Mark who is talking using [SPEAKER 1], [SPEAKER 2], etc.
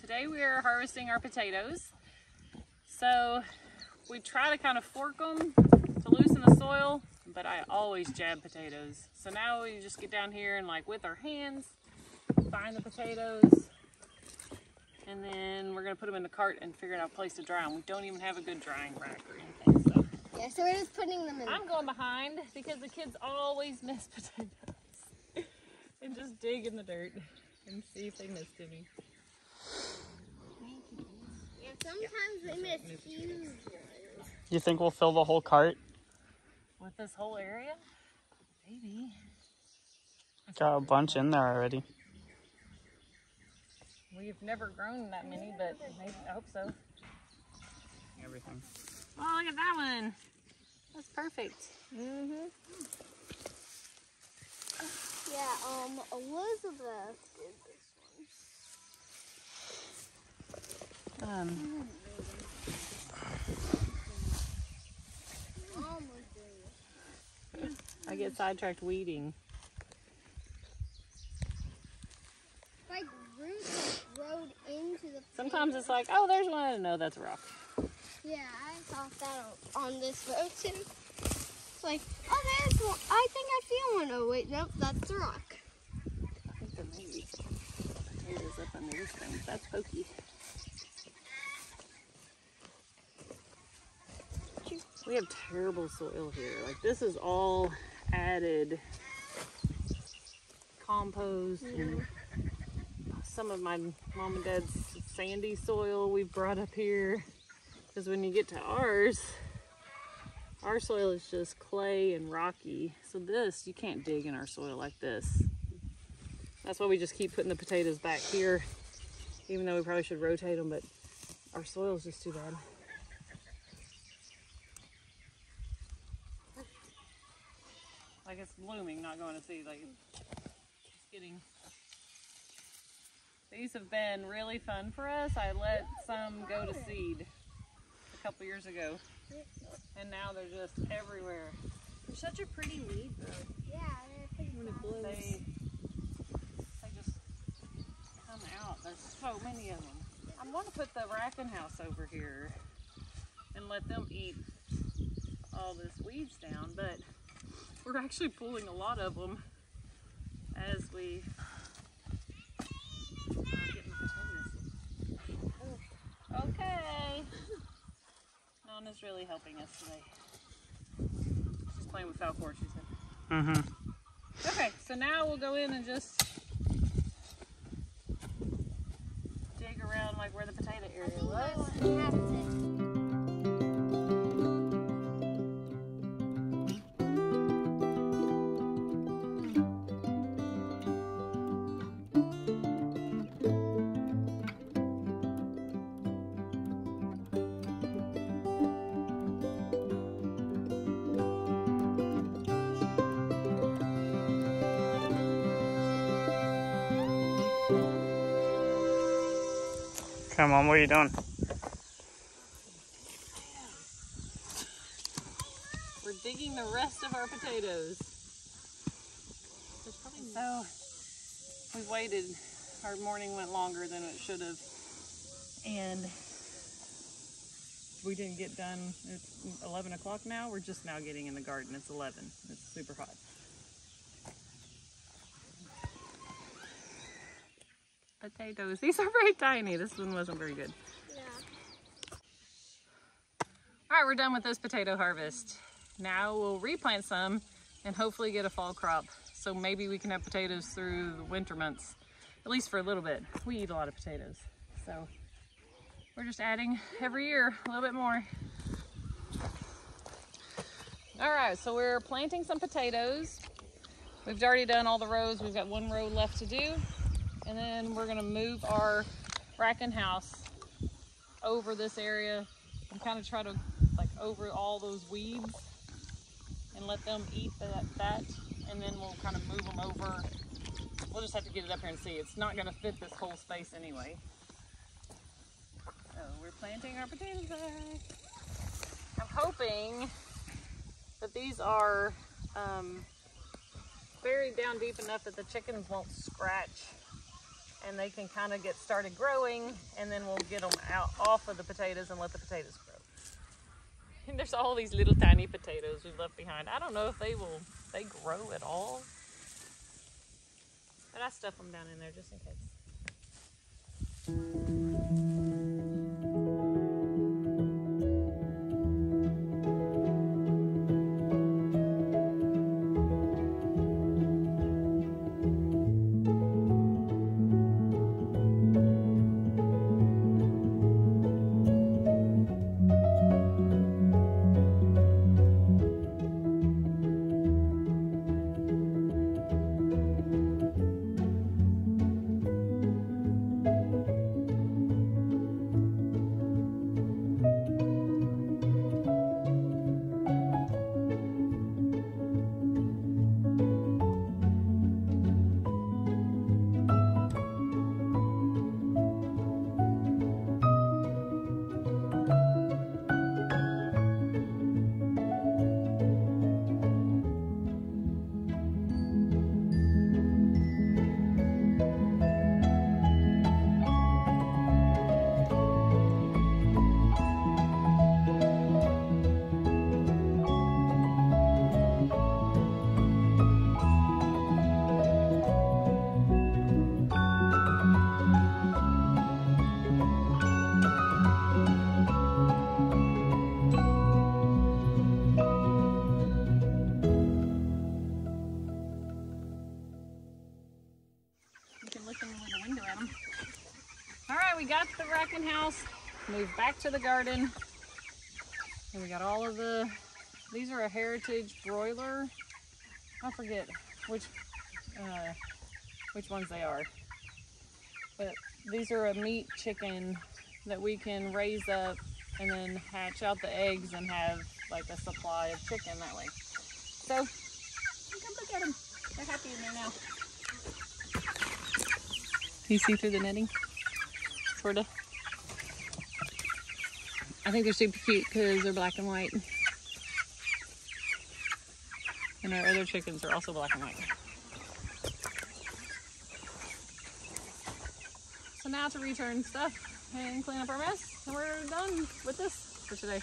[SPEAKER 1] Today we are harvesting our potatoes. So we try to kind of fork them to loosen the soil, but I always jab potatoes. So now we just get down here and like with our hands, find the potatoes, and then we're gonna put them in the cart and figure out a place to dry them. We don't even have a good drying rack or anything. So.
[SPEAKER 2] Yeah, so we're just putting them in.
[SPEAKER 1] I'm going behind because the kids always miss potatoes and just dig in the dirt and see if they missed any.
[SPEAKER 2] Yeah, sometimes they miss huge ones.
[SPEAKER 3] You think we'll fill the whole cart?
[SPEAKER 1] With this whole area? Maybe.
[SPEAKER 3] Got a bunch in there already.
[SPEAKER 1] We've never grown that many, but maybe, I hope so.
[SPEAKER 3] Everything.
[SPEAKER 1] Oh, look at that one. That's perfect.
[SPEAKER 2] Yeah, Elizabeth did this one.
[SPEAKER 1] I get sidetracked weeding.
[SPEAKER 2] Like roots growed into the.
[SPEAKER 1] Sometimes it's like, oh, there's one. No, that's a rock.
[SPEAKER 2] Yeah, I thought that on this road too. It's like, oh, there's one. I think I feel one. Oh wait, nope, that's the rock.
[SPEAKER 1] I think there may be potatoes up under these things. That's pokey. We have terrible soil here. Like this is all added compost and some of my mom and dad's sandy soil we've brought up here. Because when you get to ours, our soil is just clay and rocky. So this, you can't dig in our soil like this. That's why we just keep putting the potatoes back here, even though we probably should rotate them, but our soil is just too bad. Like it's blooming, not going to seed. Like it's getting. These have been really fun for us. I let some go to seed a couple years ago, and now they're just everywhere. They're such a pretty weed, though.
[SPEAKER 2] Yeah, they're pretty.
[SPEAKER 1] When it blooms, they just come out. There's so many of them. I'm going to put the racking house over here and let them eat all this weeds down, but we're actually pulling a lot of them as we get the potatoes. Okay. Nana's really helping us today. She's playing with Falcor, she said. Okay, so now we'll go in and just dig around like where the potato area was.
[SPEAKER 3] Come on, what are you doing?
[SPEAKER 1] We're digging the rest of our potatoes. So we waited. Our morning went longer than it should have, and we didn't get done. It's 11 o'clock now. We're just now getting in the garden. It's 11. It's super hot. Potatoes. These are very tiny. This one wasn't very good.
[SPEAKER 2] Yeah.
[SPEAKER 1] All right, we're done with this potato harvest. Now we'll replant some and hopefully get a fall crop. So maybe we can have potatoes through the winter months, at least for a little bit. We eat a lot of potatoes. So we're just adding every year a little bit more. All right, so we're planting some potatoes. We've already done all the rows. We've got one row left to do. And then we're gonna move our racking house over this area and kind of try to like over all those weeds and let them eat that. And then we'll kind of move them over. We'll just have to get it up here and see. It's not gonna fit this whole space anyway. So we're planting our potatoes back. I'm hoping that these are buried down deep enough that the chickens won't scratch and they can kind of get started growing, and then we'll get them out off of the potatoes and let the potatoes grow. And there's all these little tiny potatoes we've left behind. I don't know if they grow at all, but I stuff them down in there just in case. We got the racking house, moved back to the garden, and we got all of these are a heritage broiler. I forget which ones they are, but these are a meat chicken that we can raise up and then hatch out the eggs and have like a supply of chicken that way. So come look at them. They're happy in there now. You see through the netting? Sort of. I think they're super cute because they're black and white. And our other chickens are also black and white. So now to return stuff and clean up our mess, and we're done with this for today.